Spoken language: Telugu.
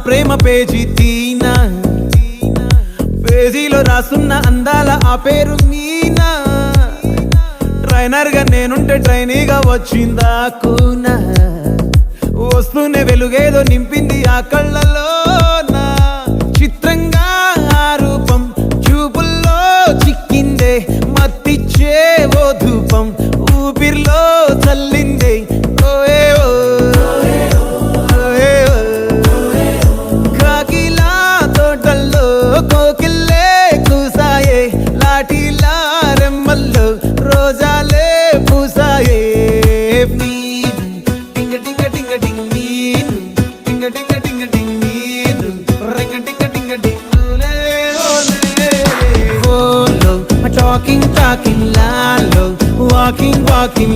ప్రేమ పేజీ తీనా, పేజీలో రాసున్న అందాల ఆ పేరు మీనా. ట్రైనర్ గా నేనుంటే ట్రైనీగా వచ్చిందా కూనా, వస్తూనే వెలుగేదో నింపింది ఆ కళ్ళలోనా. చిత్రంగా ఆ రూపం చూపుల్లో చిక్కిందే, మత్తిచ్చే ఓ ధూపం ఊపిరిలో చల్లి